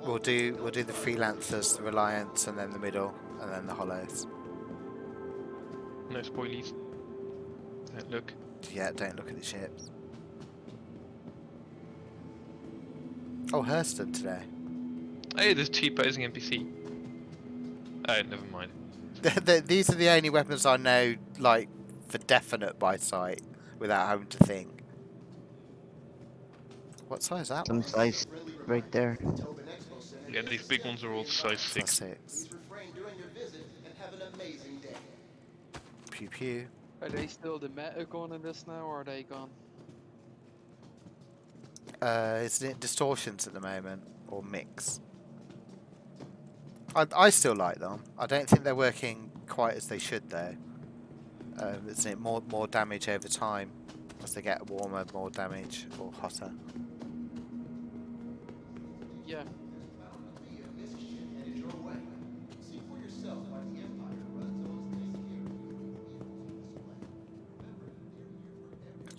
We'll do the freelancers, the Reliance, and then the middle, and then the hollows. No spoilies. Don't look. Yeah, don't look at the ships. Oh, Hurston today. Hey, there's cheap posing NPC. Oh, never mind. These are the only weapons I know, like, for definite by sight, without having to think. What size is that Some one? size right there. Yeah, these big ones are all size 6. Size 6. Pew pew. Are they still the meta going in this now, or are they gone? Isn't it distortions at the moment, or mix? I still like them. I don't think they're working quite as they should though. Isn't it more damage over time as they get warmer, more damage or hotter? Yeah.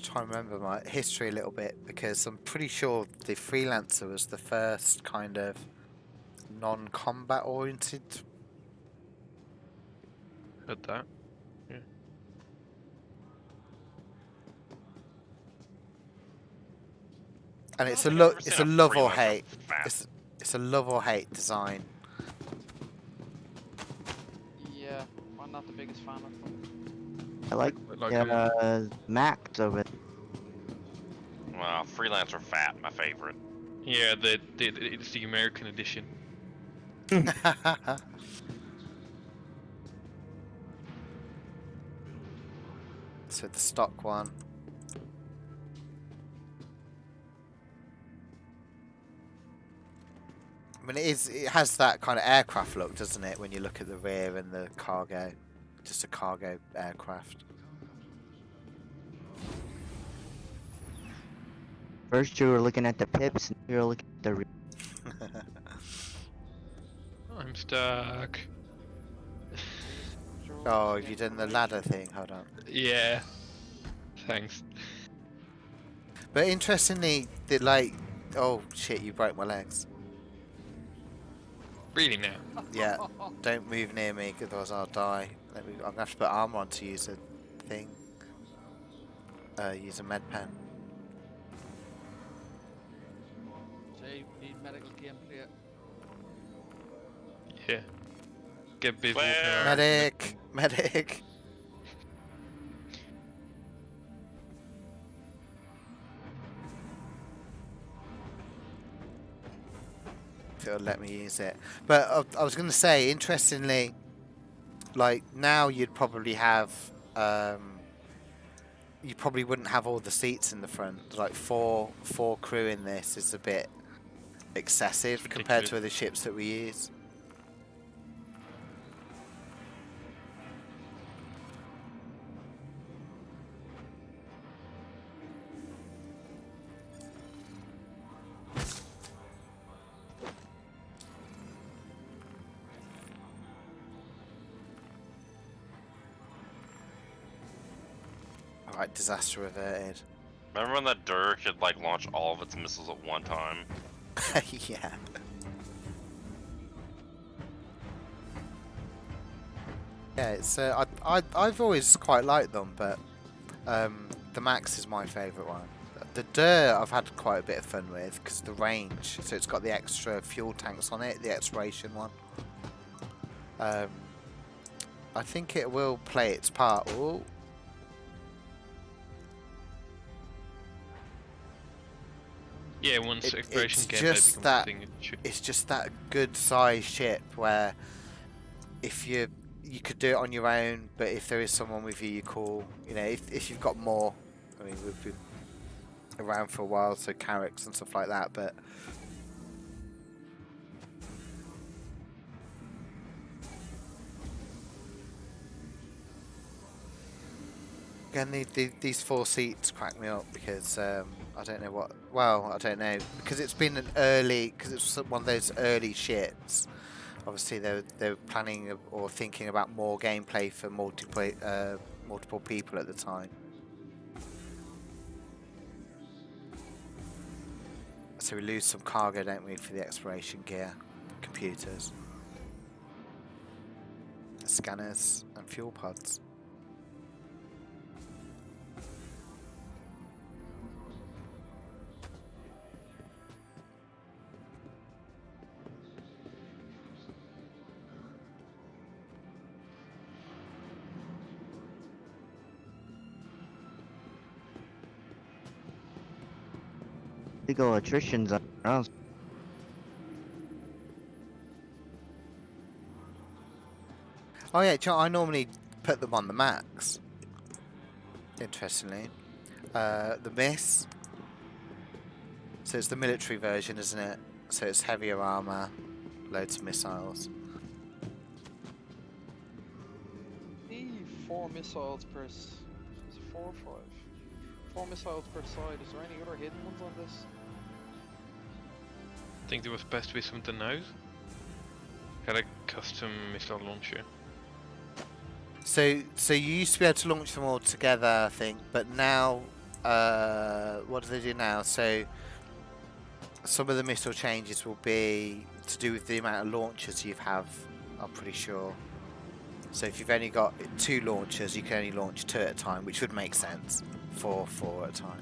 Trying to remember my history a little bit because I'm pretty sure the Freelancer was the first kind of non-combat oriented. Heard that. Yeah. And it's I a don't think I've ever it's seen a love or freelancer hate. fat. It's a love or hate design. Yeah, I'm not the biggest fan of them. I like Max of it. Well, freelancer fat, my favorite. Yeah, it's the American edition. So the stock one. I mean, it has that kind of aircraft look, doesn't it? When you look at the rear and the cargo, just a cargo aircraft. First you were looking at the pips, and you were looking at the. I'm stuck. Oh, have you done the ladder thing? Hold on. Yeah. Thanks. But interestingly, oh shit, you broke my legs. Really now? Yeah, don't move near me, otherwise I'll die. I'm gonna have to put armor on to use a thing. Use a med pen. Jay, we need medical gameplay. Yeah. Get busy. Flare. Medic! Medic! If it'll let me use it. But I was going to say, interestingly, like now you'd probably have, you probably wouldn't have all the seats in the front. Like four crew in this is a bit excessive compared to other ships that we use. Alright, disaster averted. Remember when that Dirk could like launch all of its missiles at one time? Yeah. Yeah, it's I've always quite liked them, but the Max is my favourite one. The Dir I've had quite a bit of fun with because the range, so it's got the extra fuel tanks on it, the exploration one. I think it will play its part. Ooh. Yeah, once exploration It's gameplay just becomes that a thing, it should. it's just that good size ship where if you could do it on your own, but if there is someone with you, you call. You know, if you've got more. I mean, we've been around for a while, so Carracks and stuff like that, but. Again, these 4 seats crack me up because I don't know what. Well, I don't know because it's been an early, because it's one of those early ships. Obviously, they were planning or thinking about more gameplay for multiple people at the time. So we lose some cargo, don't we, for the exploration gear, computers, scanners, and fuel pods. Legal electricians on grounds. Oh yeah, I normally put them on the max. Interestingly, the Miss. So it's the military version, isn't it? So it's heavier armor, loads of missiles. 4 missiles per. Is it 4 or 5? 4 missiles per side. Is there any other hidden ones on this? I think there was supposed to be something nose. Got a custom missile launcher. So you used to be able to launch them all together, I think, but now, what do they do now? So some of the missile changes will be to do with the amount of launchers you have, I'm pretty sure. So if you've only got 2 launchers, you can only launch 2 at a time, which would make sense. 4 at a time.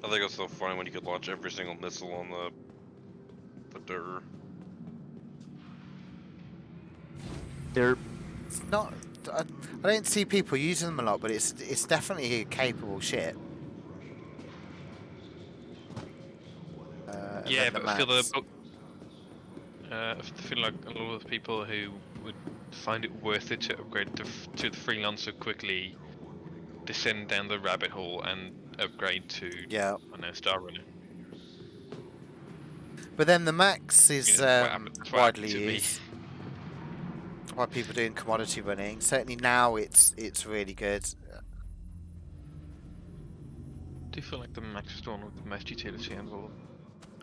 I think it's so funny when you could launch every single missile on the dirt. They're It's not. I don't see people using them a lot, but it's definitely a capable ship. And Yeah, then the but I feel Max. I feel like a lot of the people who would find it worth it to upgrade to the freelancer quickly descend down the rabbit hole and upgrade to Yeah. I don't know, Star Runner. But then the Max is That's what happened widely to me. used. Why people doing commodity running. Certainly now it's really good. Do you feel like the Max is the one with the most utility and all?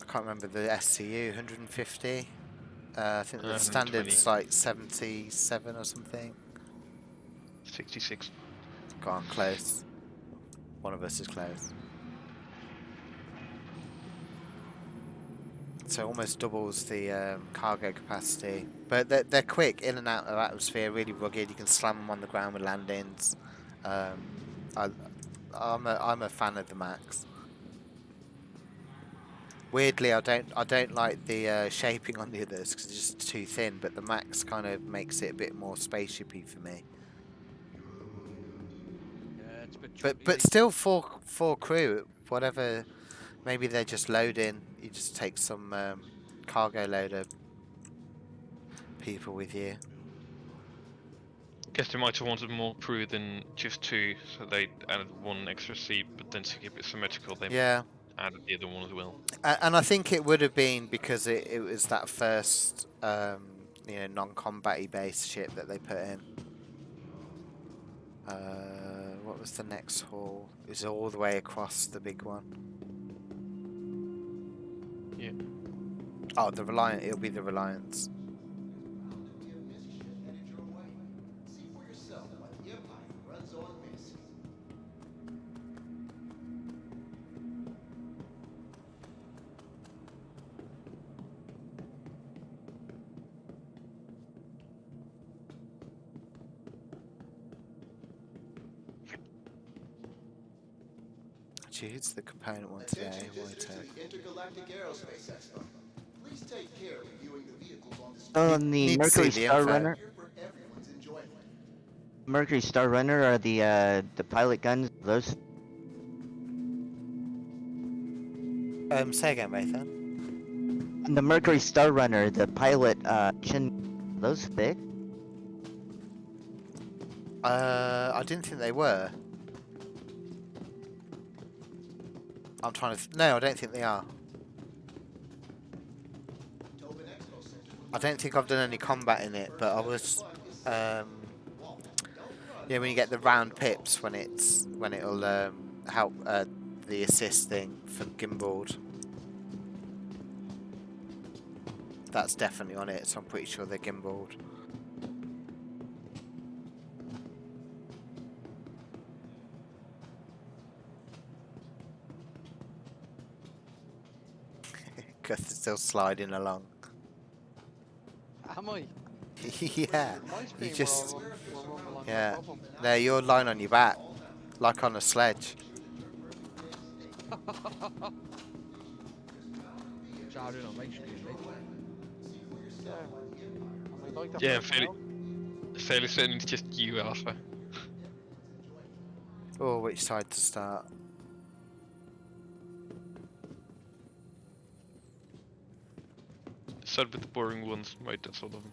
I can't remember the SCU, 150. I think the 120. standard's like 77 or something. 66. Go on, close. One of us is close. So almost doubles the cargo capacity. But they're quick, in and out of atmosphere, really rugged. You can slam them on the ground with landings. I'm a fan of the Max. Weirdly, I don't like the shaping on the others because it's just too thin. But the Max kind of makes it a bit more spaceshipy for me. Yeah, it's a bit But chunky. still four crew. Whatever. Maybe they're just loading. You just take some cargo loader people with you. Guess they might have wanted more crew than just 2, so they added 1 extra seat, but then to keep it symmetrical, they Yeah. added the other one as well. And I think it would have been because it was that first non-combat-y based ship that they put in. What was the next haul? It was all the way across the big one. Yeah. Oh, the Reliant. It'll be the Reliance. It's the component one today. Intergalactic Aerospace Expo. Please take care reviewing the vehicles on display oh, Need- on the need to see Mercury the Star info. Runner. here for everyone's enjoyment. Mercury Star Runner are the pilot guns. Those Say again, Nathan. on the Mercury Star Runner, the pilot chin. Those thick. I didn't think they were. I'm trying to. No, I don't think they are. I don't think I've done any combat in it, but I was. Yeah, when you get the round pips when it'll help the assist thing for gimbaled. That's definitely on it, so I'm pretty sure they're gimbaled. Because it's still sliding along. Am I? Yeah. My You screen just. we're running along Yeah. no problem. No, you're lying on your back. Like on a sledge. Shouting on my screen, mate. Yeah. Am I like that Yeah, for everyone else? fairly certain it's just you, Alpha. Oh, which side to start? Start with the boring ones, right? That's all of them.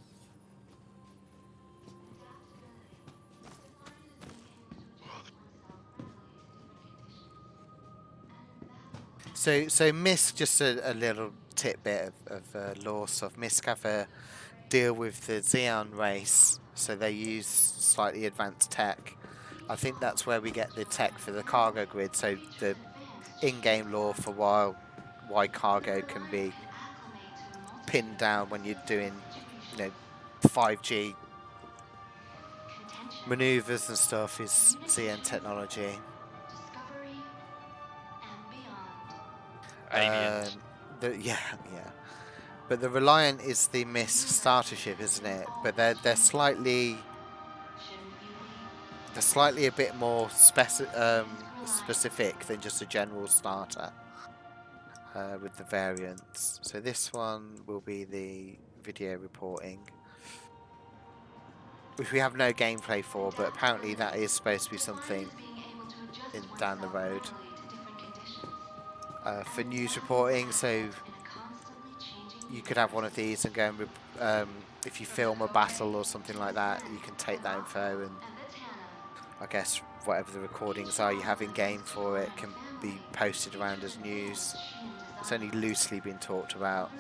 So Misc, just a little tidbit of lore stuff. Misc have a deal with the Xeon race, so they use slightly advanced tech. I think that's where we get the tech for the cargo grid. So the in-game lore for why cargo can be pinned down when you're doing, 5G maneuvers and stuff is Xeon technology. Aliens. Yeah. But the Reliant is the Misc starter ship, isn't it? But they're slightly a bit more specific than just a general starter with the variants. So this one will be the video reporting, which we have no gameplay for, but apparently that is supposed to be something down the road. For news reporting, so you could have one of these and go and if you film a battle or something like that, you can take that info and I guess whatever the recordings are you have in game for it can be posted around as news. It's only loosely been talked about.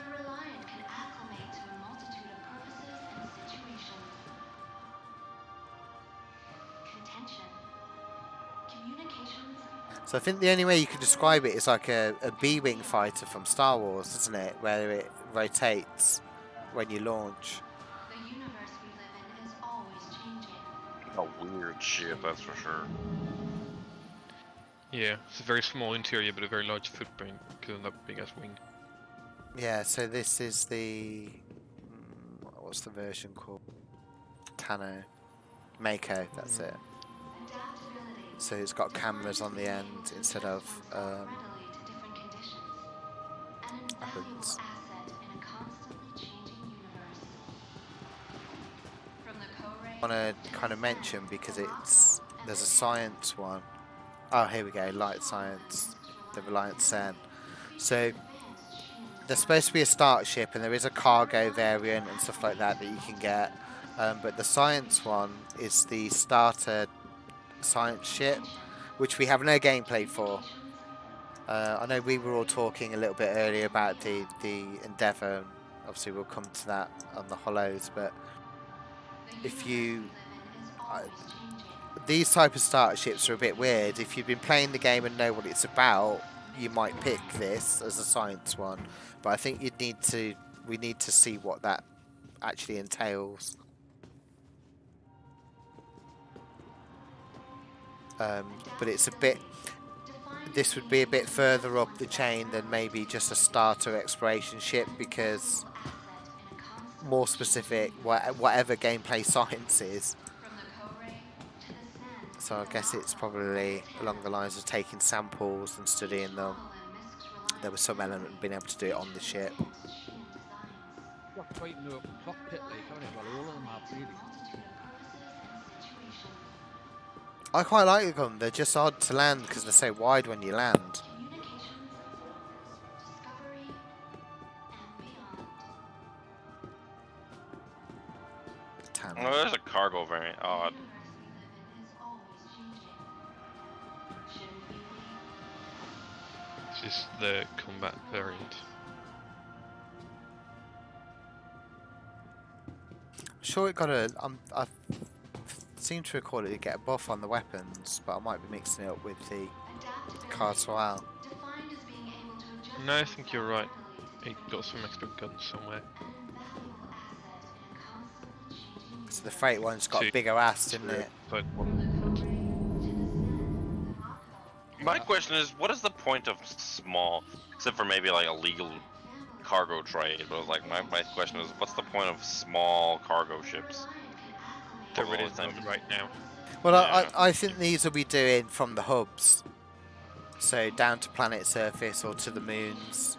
So I think the only way you can describe it is like a B-wing fighter from Star Wars, isn't it? Where it rotates when you launch. A weird ship, that's for sure. Yeah, it's a very small interior but a very large footprint because of that big ass wing. Yeah, so this is the... what's the version called? Tano. Mako, that's it. So it's got cameras on the end instead of weapons. I want to kind of mention because there's a science one. Oh, here we go, light science, the Reliant CERN. So there's supposed to be a start ship and there is a cargo variant and stuff like that you can get. But the science one is the starter science ship, which we have no gameplay for. I know we were all talking a little bit earlier about the Endeavour, and obviously we'll come to that on the Hollows, but if you... these type of starter ships are a bit weird. If you've been playing the game and know what it's about, you might pick this as a science one, but I think we need to see what that actually entails. But it's a bit... this would be a bit further up the chain than maybe just a starter exploration ship, because more specific, whatever gameplay science is. So I guess it's probably along the lines of taking samples and studying them. There was some element of being able to do it on the ship. Got quite an open cockpit, like, haven't it? Well, all of them have, really. I quite like them. They're just odd to land because they're so wide when you land. Oh, there's a cargo variant. Odd. This is the combat variant. Sure, it got a. I seem to recall it get a buff on the weapons, but I might be mixing it up with the Cars Royale. No, I think you're right. It got some extra guns somewhere. So the freight one's got a Two- bigger ass, didn't it? But My question is, what is the point of small, except for maybe like illegal cargo trade, but like my question is, what's the point of small cargo ships? There Although is it's not none even- right now. Well, Yeah. I think these will be doing from the hubs, so down to planet surface or to the moons.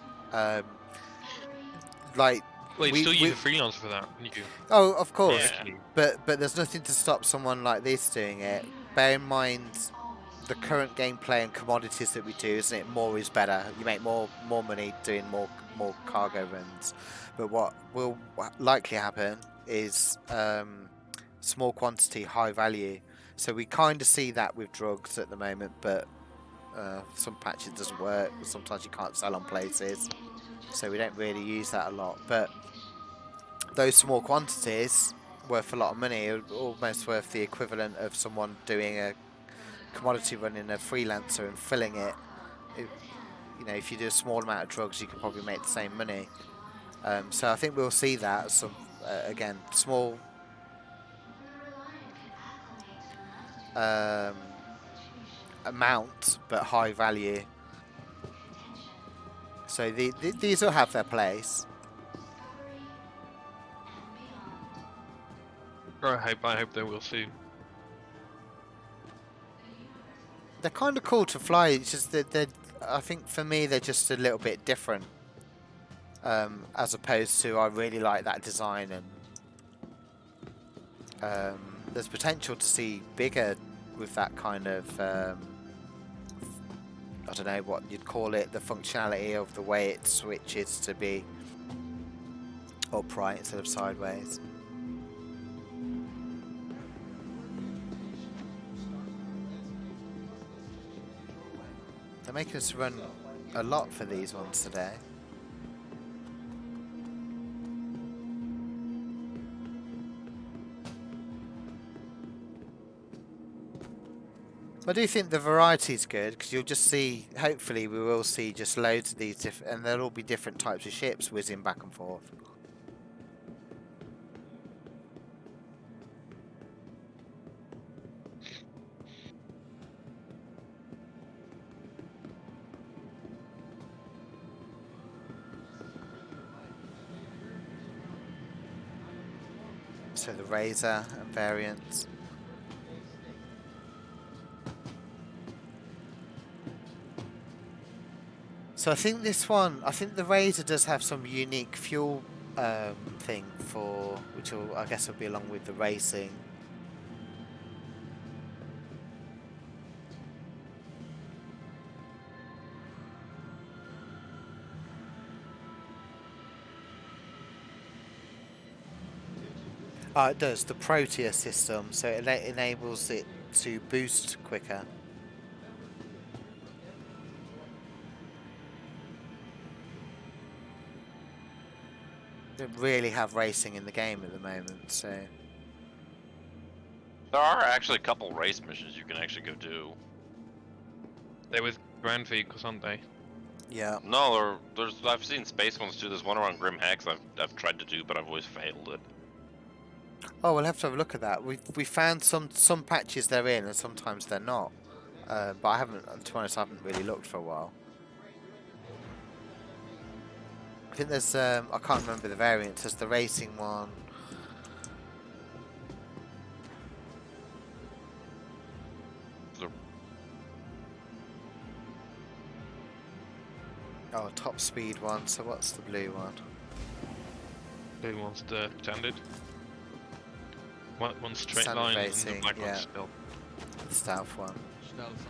Like Well, you we, still we use a freelancer for that. You oh, of course, theoretically. but there's nothing to stop someone like this doing it. Bear in mind the current gameplay and commodities that we do, isn't it? More is better. You make more money doing more cargo runs. But what will likely happen is small quantity, high value. So we kind of see that with drugs at the moment, but some patches doesn't work. Sometimes you can't sell on places, so we don't really use that a lot. But those small quantities worth a lot of money, almost worth the equivalent of someone doing a commodity run in a freelancer and filling it. You know, if you do a small amount of drugs, you could probably make the same money. So I think we'll see that some again small amount but high value. So these will have their place. I hope they will soon. They're kind of cool to fly. It's just that I think for me they're just a little bit different. As opposed to I really like that design, and there's potential to see bigger with that kind of I don't know what you'd call it, the functionality of the way it switches to be upright instead of sideways. They're making us run a lot for these ones today. I do think the variety is good because you'll just see, hopefully we will see just loads of these different, and there'll all be different types of ships whizzing back and forth. So the Razor and variants. So I think this one, I think the Razor does have some unique fuel thing for, which will, I guess will be along with the racing. It does, the Proteus system, so it enables it to boost quicker. Don't really have racing in the game at the moment, so There are actually a couple race missions you can actually go do. They're with ground vehicles, aren't they? yeah. No, there's I've seen space ones too. There's one around Grim Hex I've tried to do, but I've always failed it. Oh, we'll have to have a look at that. We found some patches they're in, and sometimes they're not. But I haven't, to be honest, I haven't really looked for a while. I think there's I can't remember the variants. There's the racing one. Oh, top speed one. So what's the blue one? Blue one's the standard. One's straight Standard line racing, and the black yeah. one's stealth. The stealth one. Stealth.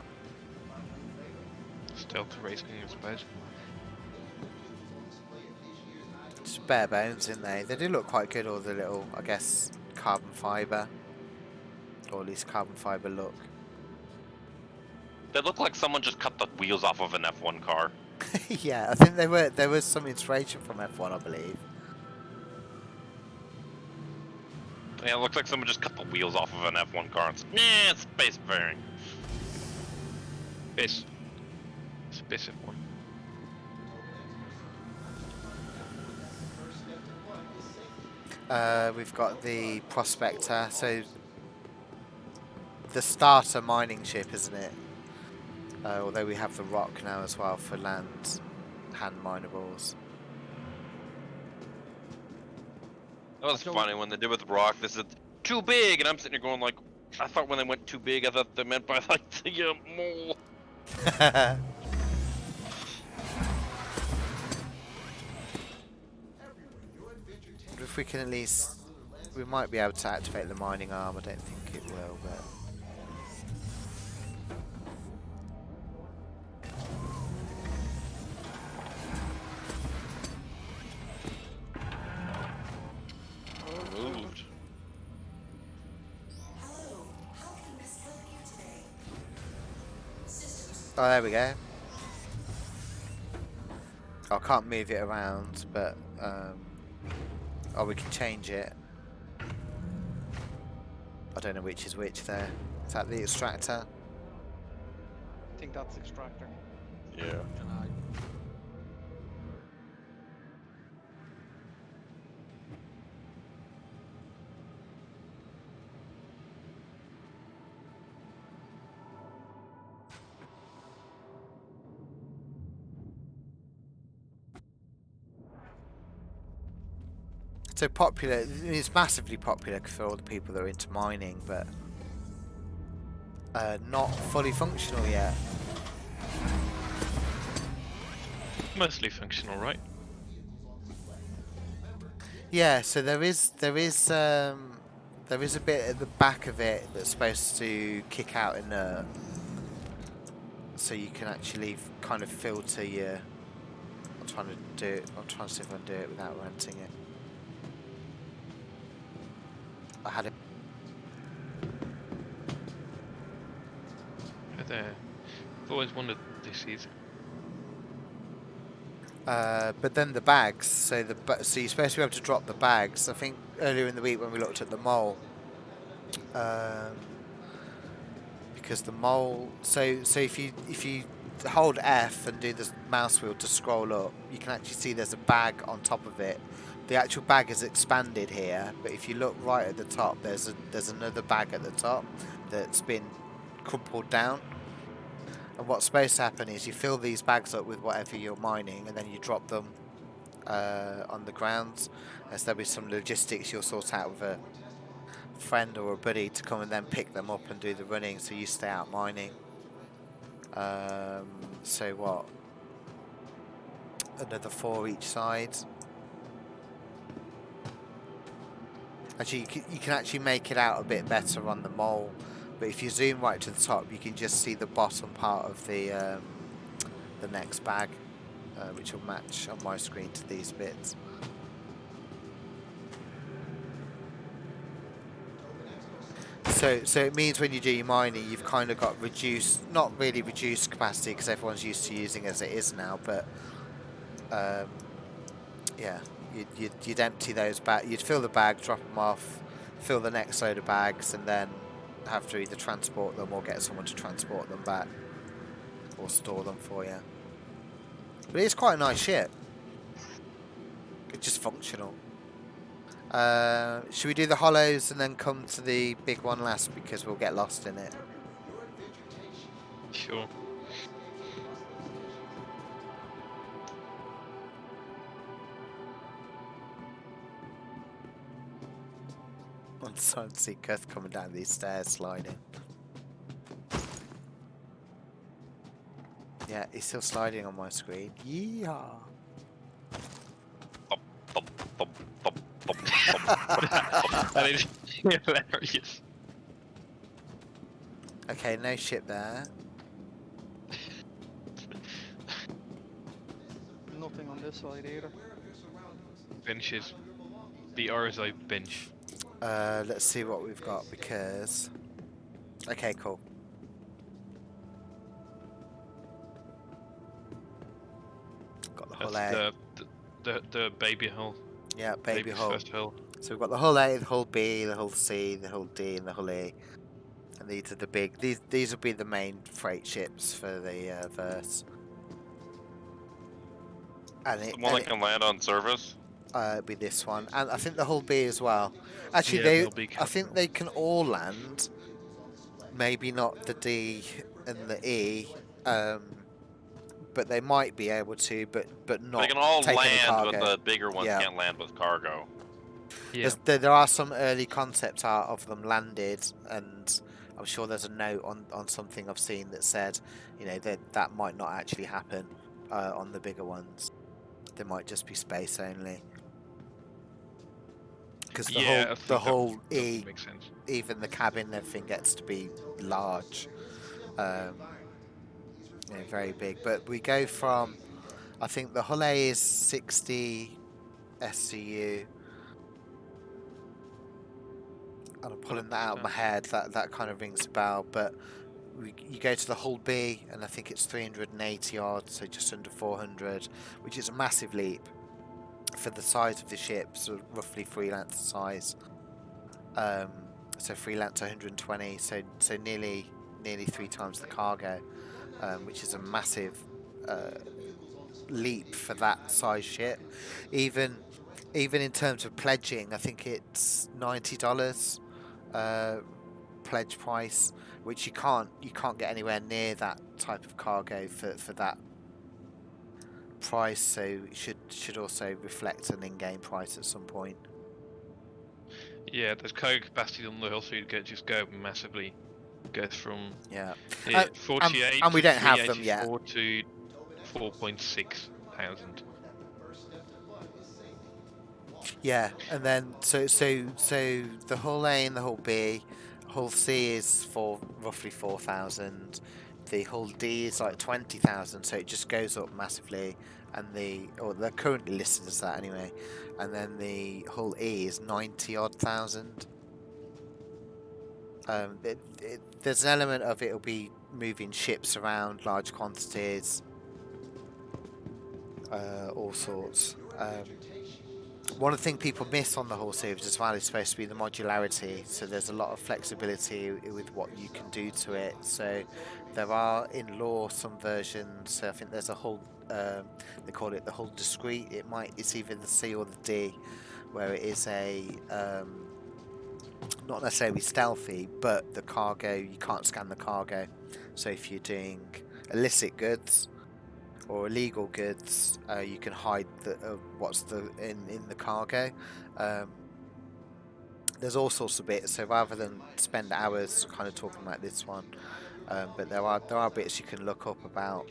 Stealth racing, I suppose. Just bare bones, isn't they? They do look quite good. All the little, I guess, carbon fibre, or at least carbon fibre look. They look like someone just cut the wheels off of an F1 car. Yeah, I think they were. There was some inspiration from F1, I believe. Yeah, it looks like someone just cut the wheels off of an F1 car and said, "Nah, it's space fairing." It's a bit of one. We've got the Prospector, so the starter mining ship, isn't it? Although we have the Rock now as well for land hand minables. That was funny when they did with Rock. They said too big, and I'm sitting here going like, I thought when they went too big, I thought they meant by like the mole. But if we can at least, we might be able to activate the mining arm. I don't think it will, but. Moved. Oh, there we go. I can't move it around, but oh, we can change it. I don't know which is which there. Is that the extractor? I think that's extractor. Yeah. And I So popular, it's massively popular for all the people that are into mining, but not fully functional yet. Mostly functional, right? Yeah, so there is a bit at the back of it that's supposed to kick out inert, so you can actually kind of filter your. I'm trying to do it. I'm trying to see if I can do it without renting it. I had it. There. I've always wondered this is. But then the bags. So so you're supposed to be able to drop the bags. I think earlier in the week when we looked at the mole, because the mole. So if you hold F and do the mouse wheel to scroll up, you can actually see there's a bag on top of it. The actual bag is expanded here, but if you look right at the top, there's another bag at the top that's been crumpled down. And what's supposed to happen is you fill these bags up with whatever you're mining, and then you drop them on the ground. As there'll be some logistics you'll sort out with a friend or a buddy to come and then pick them up and do the running, so you stay out mining. So what? Another 4 each side. Actually, you can actually make it out a bit better on the mole, but if you zoom right to the top, you can just see the bottom part of the next bag, which will match on my screen to these bits. So it means when you do your mining, you've kind of got reduced, not really reduced capacity because everyone's used to using as it is now, but yeah. You'd empty those bags, you'd fill the bag, drop them off, fill the next load of bags, and then have to either transport them or get someone to transport them back or store them for you. But it's quite a nice ship. It's just functional. Should we do the hollows and then come to the big one last because we'll get lost in it? Sure. I'm starting to see Gus coming down these stairs sliding. Yeah, he's still sliding on my screen. Yeehaw! That is hilarious. Okay, no ship there. Nothing on this side either. Benches. The RSI bench. Let's see what we've got because. Okay, cool. Got the hull That's A. the baby hull. Yeah, baby hull. First hull. So we've got the hull A, the hull B, the hull C, the hull D, and the hull E. And these are the big. These will be the main freight ships for the verse. And The one that can land on surface. It'll be this one, and I think the hull B as well. Actually, Yeah, they'll be I think they can all land. Maybe not the D and the E, but they might be able to, but not. They can all take any land, cargo. but the bigger ones Yeah. can't land with cargo. Yeah. There are some early concept art of them landed, and I'm sure there's a note on something I've seen that said, you know, that might not actually happen on the bigger ones. They might just be space only. Because the Yeah, I think whole that E, would make sense. even the cabin, and everything gets to be large, you know, very big. But we go from, I think the hull A is 60 SCU. And I'm pulling that out of my head. That kind of rings a bell. But you go to the hull B, and I think it's 380 odd, so just under 400, which is a massive leap for the size of the ship, so roughly freelance size. So freelance 120, so nearly 3 times the cargo, which is a massive leap for that size ship. Even in terms of pledging, I think it's $90 pledge price, which you can't get anywhere near that type of cargo for that price. So it should also reflect an in-game price at some point. Yeah, there's cargo capacity on the hull, so you just go massively. Goes from Yeah, 48 and we to don't have them yet. 384 to 4.6 thousand. Yeah, and then so the hull A and the hull B, hull C is for roughly 4,000. The hull D is like 20,000, so it just goes up massively. And they're currently listed as that anyway. And then the hull E is 90 odd thousand. There's an element of it'll be moving ships around large quantities, all sorts. One of the things people miss on the whole series as well is supposed to be the modularity. So there's a lot of flexibility with what you can do to it. So there are in lore some versions. So I think there's a whole they call it the whole discrete. It's either the C or the D, where it is a not necessarily stealthy, but the cargo, you can't scan the cargo. So if you're doing illicit goods or illegal goods, you can hide what's in the cargo. There's all sorts of bits. So rather than spend hours kind of talking about this one, but there are bits you can look up about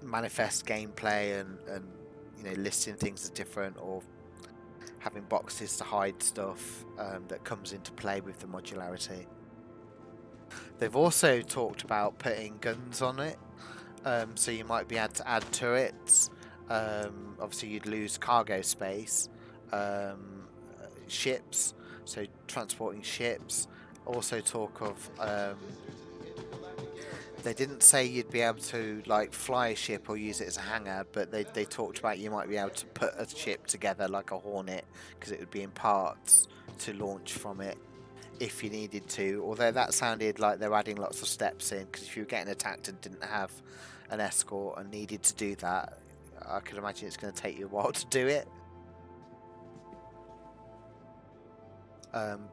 manifest gameplay and you know, listing things as different, or having boxes to hide stuff that comes into play with the modularity. They've also talked about putting guns on it. So you might be able to add turrets. Obviously, you'd lose cargo space. Ships, so transporting ships. Also talk of they didn't say you'd be able to like fly a ship or use it as a hangar, but they talked about you might be able to put a ship together like a Hornet, because it would be in parts to launch from it if you needed to. Although that sounded like they're adding lots of steps in, because if you were getting attacked and didn't have an escort and needed to do that, I could imagine it's going to take you a while to do it.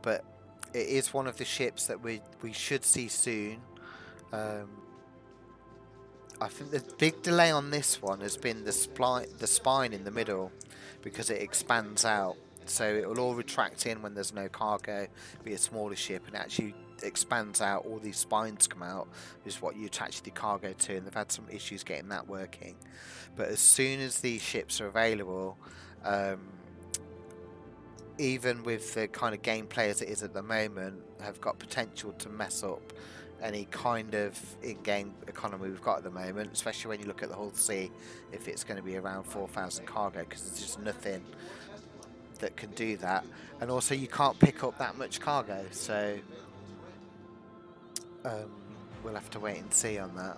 But it is one of the ships that we should see soon. I think the big delay on this one has been the spine in the middle, because it expands out. So it will all retract in when there's no cargo, be a smaller ship, and actually expands out. All these spines come out, is what you attach the cargo to, and they've had some issues getting that working. But as soon as these ships are available, even with the kind of gameplay as it is at the moment, have got potential to mess up any kind of in-game economy we've got at the moment, especially when you look at the hull C, if it's going to be around 4,000 cargo, because there's just nothing that can do that. And also you can't pick up that much cargo, so we'll have to wait and see on that.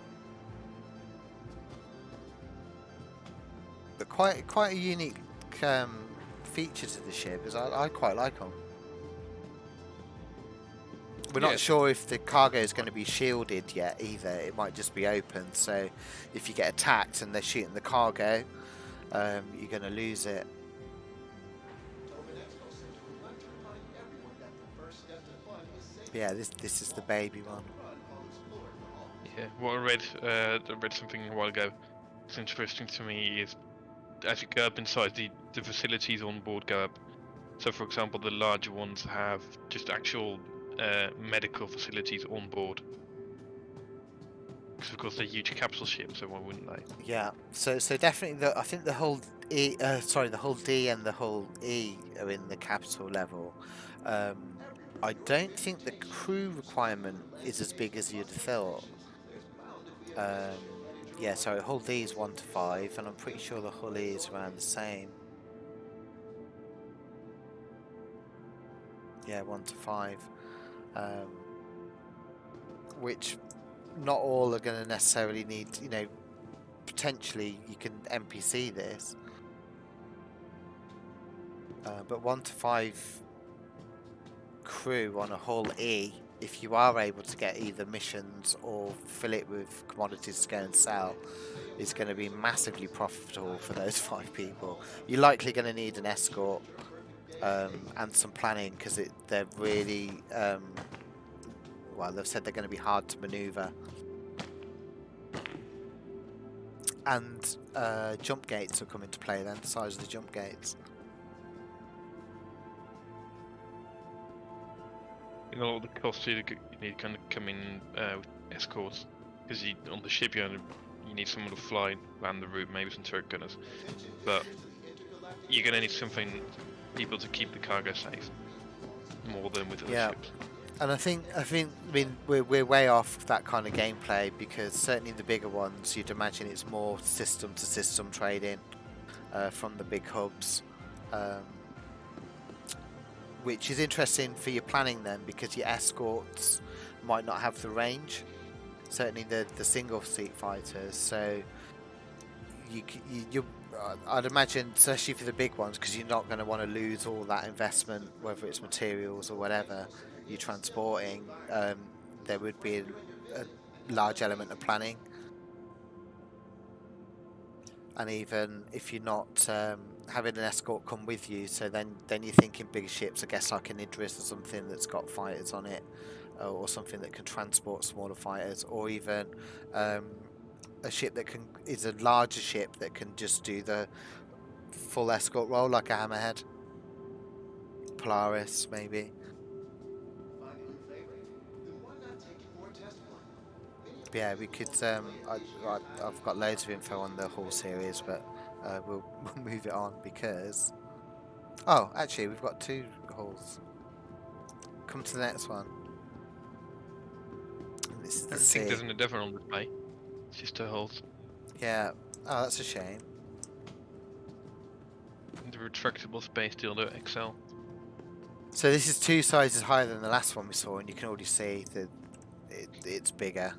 But quite a unique feature to the ship, is I quite like them. We're not sure if the cargo is going to be shielded yet either. It might just be open, so if you get attacked and they're shooting the cargo, you're going to lose it. Yeah, this is the baby one. Yeah, what I read something a while ago. It's interesting to me is as you go up in size, the facilities on board go up. So, for example, the larger ones have just actual medical facilities on board. Because of course they're huge capital ships, so why wouldn't they? Yeah. So definitely, I think the whole the whole D and the whole E are in the capital level. I don't think the crew requirement is as big as you'd have thought. Yeah, so hull D is 1 to 5, and I'm pretty sure the hull E is around the same. Yeah, 1 to 5. Which not all are going to necessarily need, potentially you can NPC this. But 1 to 5 crew on a hull E, if you are able to get either missions or fill it with commodities to go and sell, is going to be massively profitable for those 5 people. You're likely going to need an escort and some planning, because they're really well, they've said they're going to be hard to maneuver. And jump gates will come into play then, the size of the jump gates. You know, all the costs you need kind of come in with escorts, because on the ship you need someone to fly, land the route, maybe some turret gunners, but you're going to need people to keep the cargo safe more than with other ships. And I mean, we're way off that kind of gameplay, because certainly the bigger ones, you'd imagine it's more system to system trading from the big hubs, which is interesting for your planning then, because your escorts might not have the range. Certainly the single seat fighters. So I'd imagine, especially for the big ones, because you're not going to want to lose all that investment, whether it's materials or whatever you're transporting. There would be a large element of planning, and even if you're not having an escort come with you, so then you're thinking bigger ships, I guess like an Idris or something that's got fighters on it, or something that can transport smaller fighters, or even a ship that is a larger ship that can just do the full escort role, like a Hammerhead, Polaris maybe. Yeah, we could. I've got loads of info on the whole series, but we'll move it on, because actually we've got 2 hulls. Come to the next one. This is the Everything sea. doesn't have different on display. It's just 2 hulls. Yeah. Oh, that's a shame. The retractable space dildo XL. So this is 2 sizes higher than the last one we saw, and you can already see that it's bigger.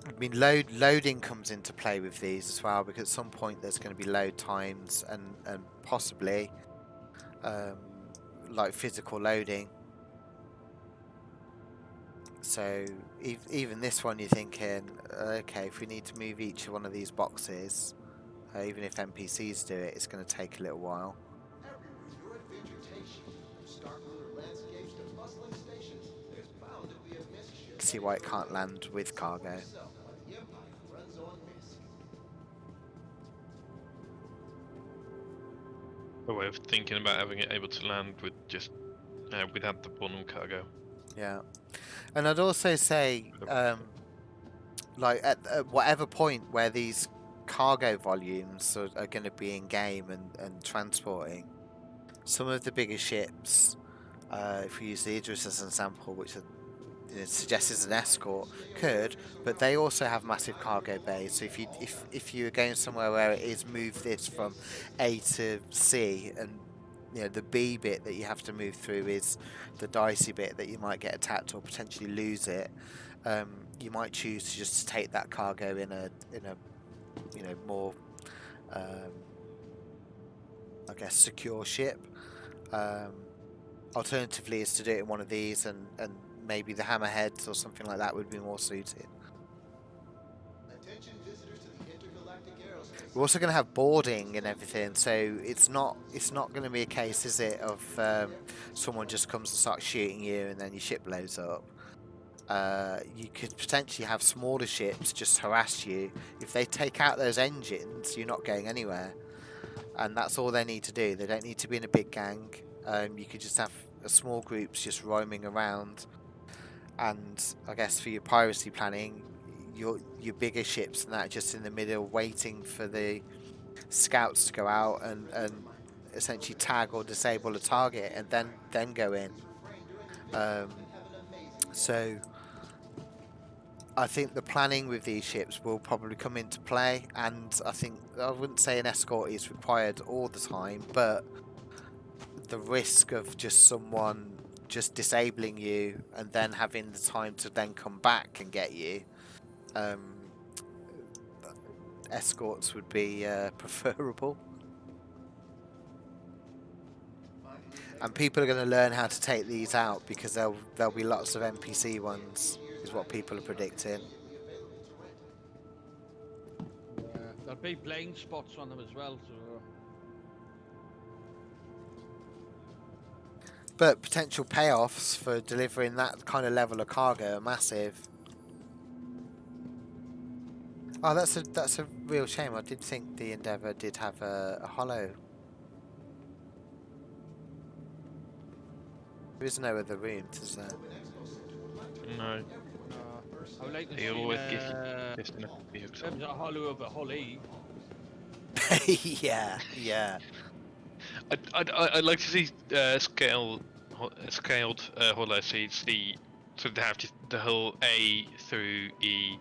I mean, loading comes into play with these as well, because at some point there's going to be load times and possibly like physical loading. So even this one, you're thinking, okay, if we need to move each one of these boxes, even if NPCs do it, it's going to take a little while. See why it can't land with cargo. A way of thinking about having it able to land with just without the bottom cargo. Yeah, and I'd also say, like at whatever point where these cargo volumes are going to be in game and transporting, some of the bigger ships, if we use the Idris as an example, which suggests it's an escort, could, but they also have massive cargo bays. So if you're going somewhere where it is move this from A to C, and the B bit that you have to move through is the dicey bit that you might get attacked or potentially lose it, you might choose to just take that cargo in a more I guess secure ship. Alternatively is to do it in one of these, and maybe the Hammerheads or something like that would be more suited. We're also going to have boarding and everything, so it's not going to be a case, is it, of someone just comes and starts shooting you and then your ship blows up. You could potentially have smaller ships just harass you. If they take out those engines, you're not going anywhere, and that's all they need to do. They don't need to be in a big gang. You could just have small groups just roaming around, and I guess for your piracy planning, your bigger ships and that just in the middle waiting for the scouts to go out and essentially tag or disable a target and then go in. So I think the planning with these ships will probably come into play, and I think I wouldn't say an escort is required all the time, but the risk of just someone just disabling you and then having the time to then come back and get you, escorts would be preferable. And people are going to learn how to take these out because there'll be lots of NPC ones, is what people are predicting. There'll be blind spots on them as well, so... But potential payoffs for delivering that kind of level of cargo are massive. Oh, that's a real shame. I did think the Endeavour did have a holo. There is no other rooms, is there? No, I would like to they see always give you just enough vehicles. terms of hollow of a Holly. Yeah, yeah. I'd like to see scaled hollow seeds. So they have just the whole A through E,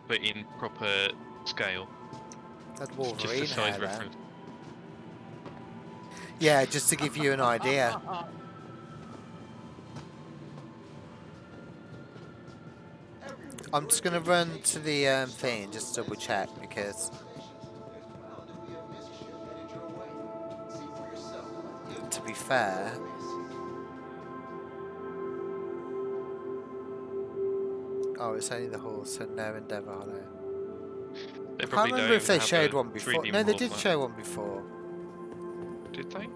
but in proper scale. That Just Wolverine for size hair, reference. then. Yeah, just to give you an idea. I'm just going to run to the thing and just double check because, to be fair, oh, it's only the Hall, so no Endeavour Hollow. They I can't probably remember if don't they have showed a one before. 3D No, they model did map. show one before. Did they?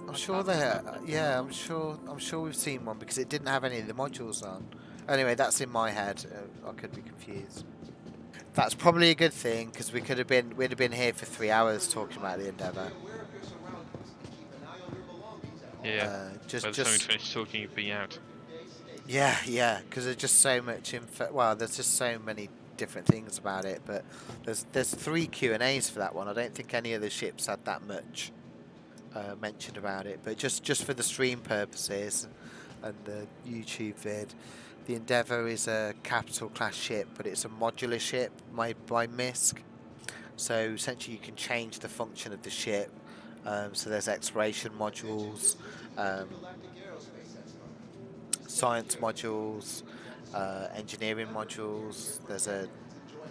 I'm sure they. Yeah, I'm sure we've seen one because it didn't have any of the modules on. Anyway, that's in my head. I could be confused. That's probably a good thing because we'd have been here for 3 hours talking about the Endeavour. Yeah. Just By the time we finish talking, you'd be out. yeah, because there's just so much info. Well, there's just so many different things about it. But there's 3 Q&As for that one. I don't think any of the ships had that much mentioned about it. But just for the stream purposes and the YouTube vid, the Endeavour is a capital class ship, but it's a modular ship made by Misc. So essentially, you can change the function of the ship. So there's exploration modules, science modules, engineering modules. There's a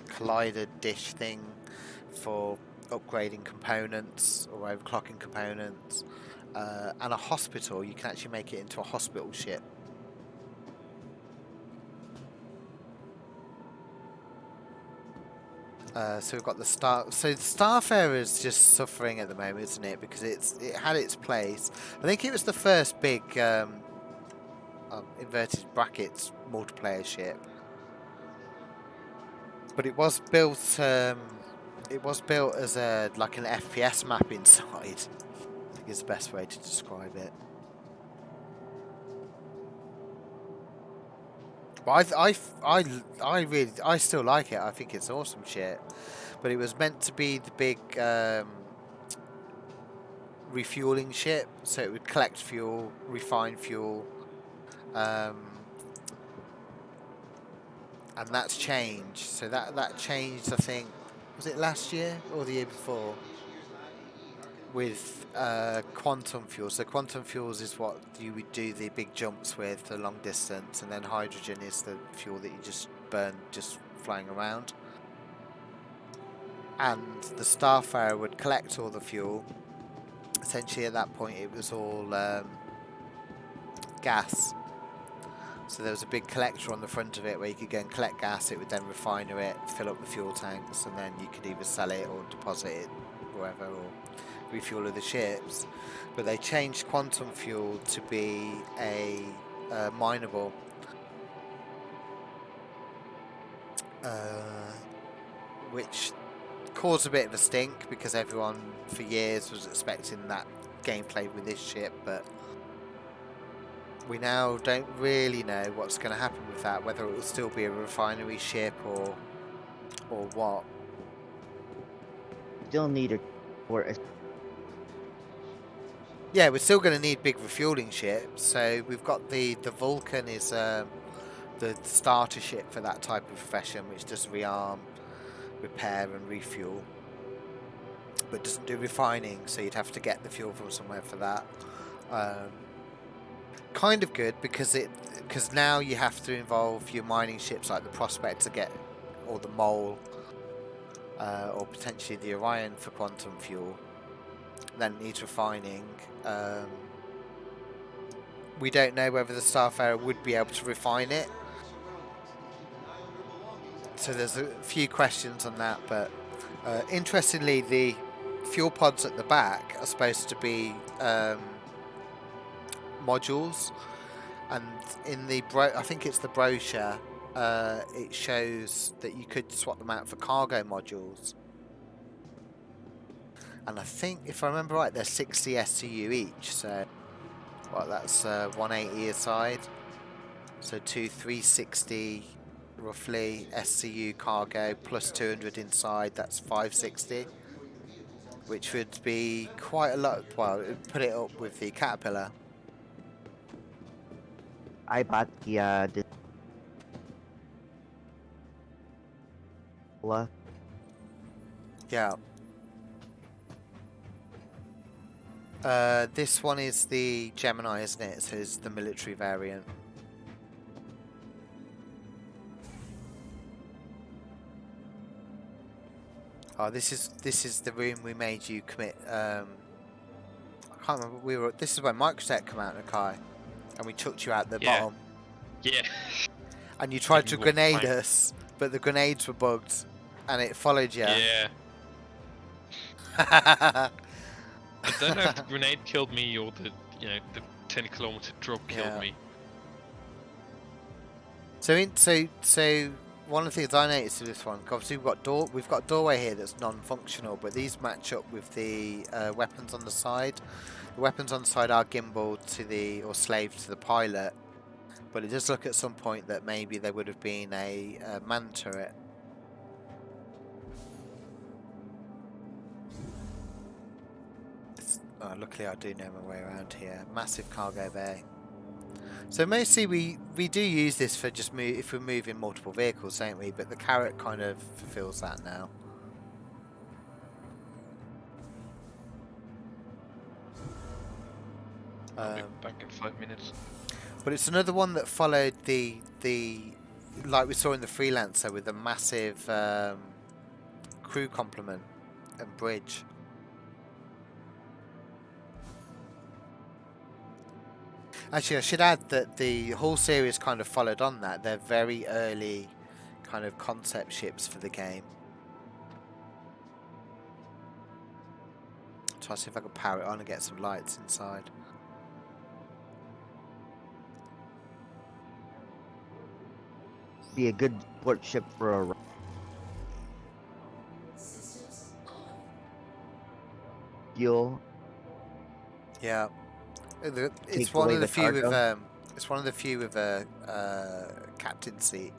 collider dish thing for upgrading components or overclocking components, and a hospital. You can actually make it into a hospital ship. So we've got the Star. So the Starfarer is just suffering at the moment, isn't it? Because it had its place. I think it was the first big inverted brackets multiplayer ship, but it was built. It was built as an FPS map inside. I think is the best way to describe it. But I still like it. I think it's awesome shit. But it was meant to be the big refueling ship, so it would collect fuel, refine fuel, and that's changed. So that changed. I think was it last year or the year before with quantum fuel. So quantum fuels is what you would do the big jumps with, the long distance, and then hydrogen is the fuel that you just burn just flying around. And the Starfarer would collect all the fuel. Essentially, at that point, it was all gas. So there was a big collector on the front of it where you could go and collect gas. It would then refine it, fill up the fuel tanks, and then you could either sell it or deposit it wherever or refuel the ships. But they changed quantum fuel to be a mineable. Which caused a bit of a stink because everyone for years was expecting that gameplay with this ship, but we now don't really know what's going to happen with that, whether it will still be a refinery ship or what. Still need it for a Yeah, we're still going to need big refueling ships. So we've got the Vulcan is the starter ship for that type of profession, which does rearm, repair and refuel, but doesn't do refining, so you'd have to get the fuel from somewhere for that. Kind of good because now you have to involve your mining ships like the Prospect to get, or the Mole, or potentially the Orion for quantum fuel. Then it needs refining. We don't know whether the Starfarer would be able to refine it, so there's a few questions on that. But interestingly, the fuel pods at the back are supposed to be modules, and in the I think it's the brochure, it shows that you could swap them out for cargo modules, and I think if I remember right, they're 60 SCU each, so that's 180 a side, so 360 roughly SCU cargo plus 200 inside, that's 560, which would be quite a lot. Well, it would put it up with the Caterpillar. I bought the Yeah. This one is the Gemini, isn't it? So it's the military variant. Oh, this is the room we made you commit. I can't remember. This is when Microtech come out, Nakai, and we chucked you out the bottom. Yeah. And you tried to Didn't walk grenade fine. us, but the grenades were bugged, and it followed you. Yeah. I don't know if the grenade killed me or the 10-kilometer drop killed Yeah. me. So one of the things I noticed with this one, obviously we've got a doorway here that's non-functional, but these match up with the weapons on the side. The weapons on the side are gimbaled to or slaved to the pilot, but it does look at some point that maybe there would have been a man turret. Luckily I do know my way around here. Massive cargo bay. So mostly we do use this for just if we're moving multiple vehicles, don't we? But the Carrot kind of fulfills that now. I'll be back in 5 minutes. But it's another one that followed the like we saw in the Freelancer with a massive crew complement and bridge. Actually, I should add that the whole series kind of followed on that. They're very early kind of concept ships for the game. Try to see if I can power it on and get some lights inside. be a good port ship for a fuel. Yeah, it's Take one away of the the few with cargo. it's one of the few with a captain seat.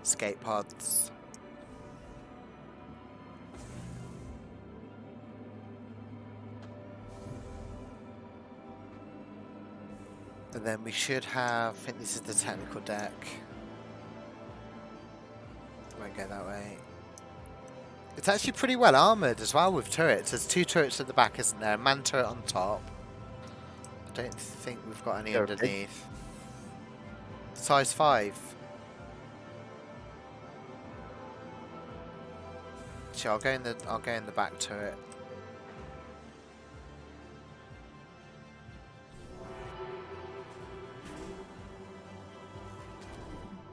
Escape pods. And then we should have, I think this is the technical deck. Won't go that way. It's actually pretty well armoured as well with turrets. There's 2 turrets at the back, isn't there? A man turret on top. I don't think we've got any Perfect. underneath. Size 5. Actually, I'll go in the back turret.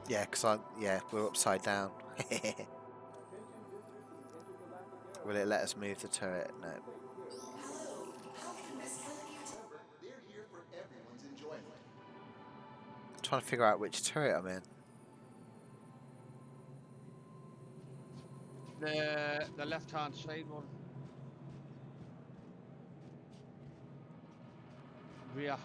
Yeah, we're upside down. Will it let us move the turret? No. They're here for everyone's enjoyment. I'm trying to figure out which turret I'm in. The left-hand side one. Rear.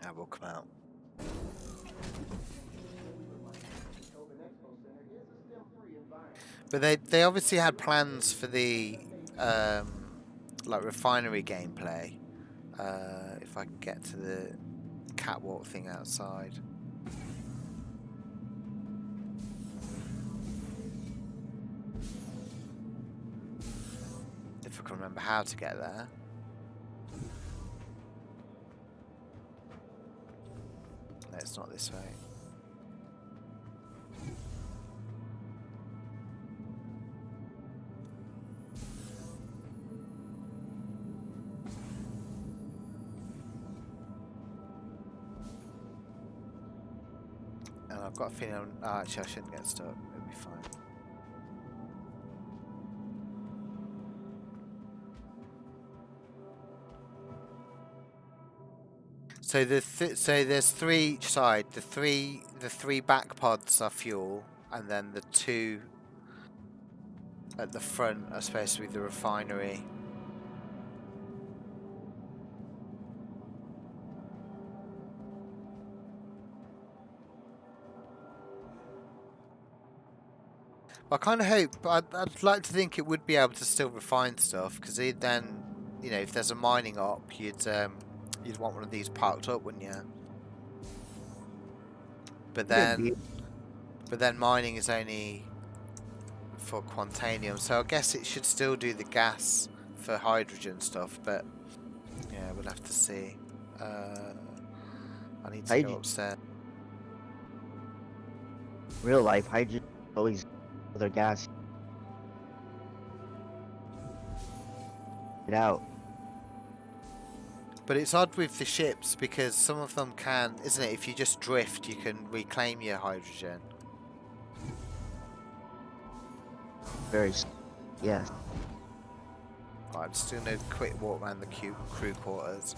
Ah, we'll come out. But they obviously had plans for the like refinery gameplay. If I can get to the catwalk thing outside. If I can remember how to get there. No, it's not this way. And I've got a feeling, actually I shouldn't get stuck, it'll be fine. So so there's 3 each side. The three back pods are fuel, and then the 2 at the front are supposed to be the refinery. I kind of hope, I'd like to think it would be able to still refine stuff, because then, you know, if there's a mining op, you'd want one of these parked up, wouldn't you? But then mining is only for Quantanium, so I guess it should still do the gas for hydrogen stuff, but yeah, we'll have to see. I need to go upstairs. Real life hydrogen always other gas. Get out. But it's odd with the ships because some of them can, isn't it? If you just drift, you can reclaim your hydrogen. Yes. Right, I'm just doing a quick walk around the crew quarters.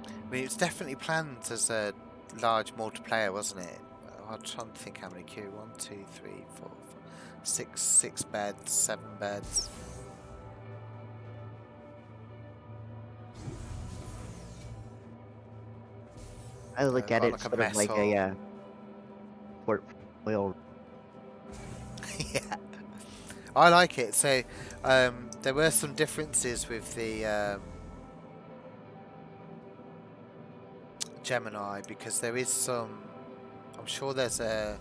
I mean, it's definitely planned as a large multiplayer, wasn't it? I'm trying to think how many queue. 1, 2, 3, 4, 5, 6 beds, 7 beds. I look at Got it like a sort of mess like hall. a port oil. Yeah, I like it. So there were some differences with the Gemini, because there is some. I'm sure there's the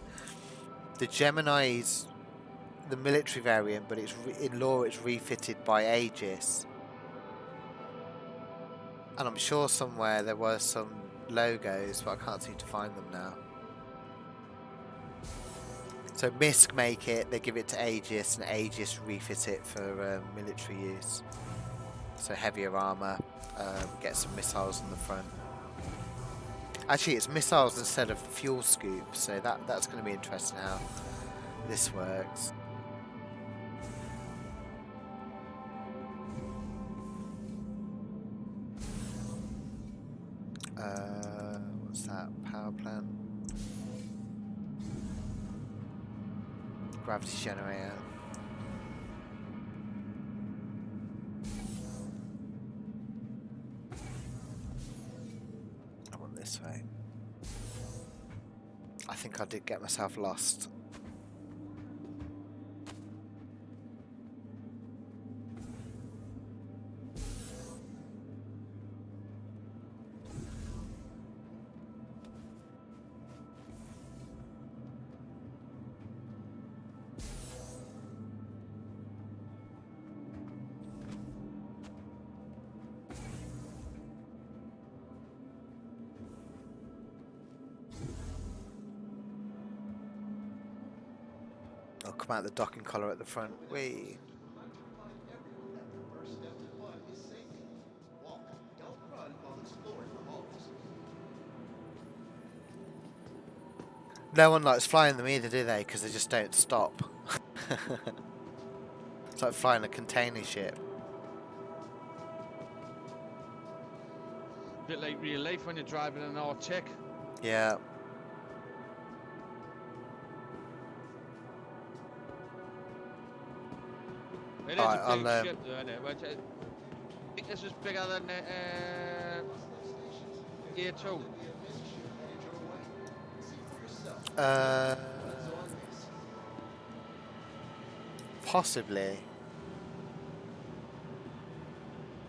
Gemini is the military variant, but it's in law it's refitted by Aegis, and I'm sure somewhere there were some logos, but I can't seem to find them now. So Misc make it, they give it to Aegis, and Aegis refit it for military use. So heavier armor, get some missiles on the front. Actually, it's missiles instead of fuel scoops, so that's going to be interesting how this works. What's that? Power plant. Gravity generator. I want this way. I think I did get myself lost. come out the docking collar at the front. Whee! First step to fun is safety. Walk, don't run while exploring the halls. No one likes flying them either, do they? Because they just don't stop. It's like flying a container ship. Bit like real life when you're driving an Arctic. Yeah. It is Alright, a big I'll, ship, though, isn't it? But I think this is bigger than A2. Possibly.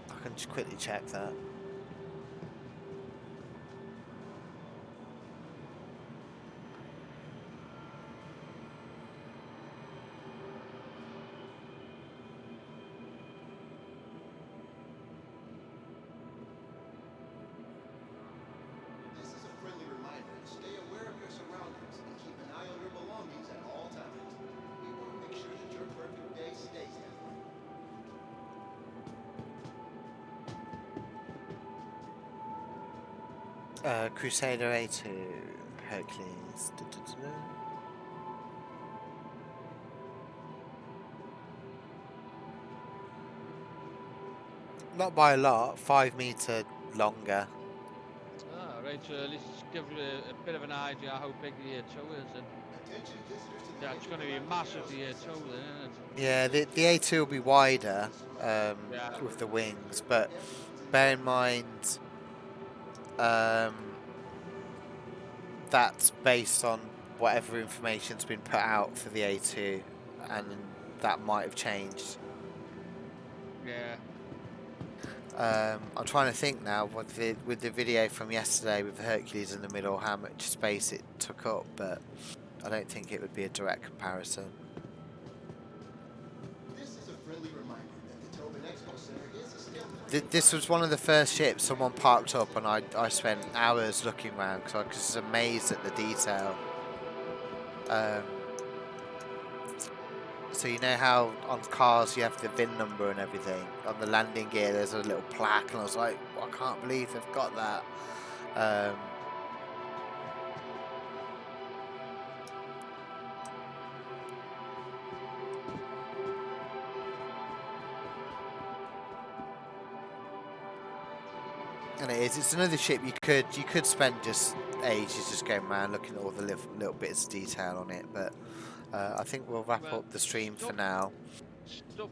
I can just quickly check that. This is a friendly reminder to stay aware of your surroundings and keep an eye on your belongings at all times. We want to make sure that your perfect day stays that way. Crusader A2, Hercules. Not by a lot, 5 meter longer. Ah, right, so let's give you a bit of an idea how big the A2 is. And Attention visitors to the yeah, it's going to be massive, the A2 then, isn't it? Yeah, the A2 will be wider Yeah. with the wings, but bear in mind that's based on whatever information's been put out for the A2, and that might have changed. Yeah. I'm trying to think now with the video from yesterday with the Hercules in the middle, how much space it took up, but I don't think it would be a direct comparison. This is a friendly reminder that the Tobin Expo Center is a still This was one of the first ships someone parked up, and I spent hours looking around because I was amazed at the detail. So you know how on cars you have the VIN number and everything? On the landing gear there's a little plaque, and I was like, well, I can't believe they've got that. And it's another ship you could spend just ages just going around looking at all the little bits of detail on it, but I think we'll wrap Well, up the stream for now. Stop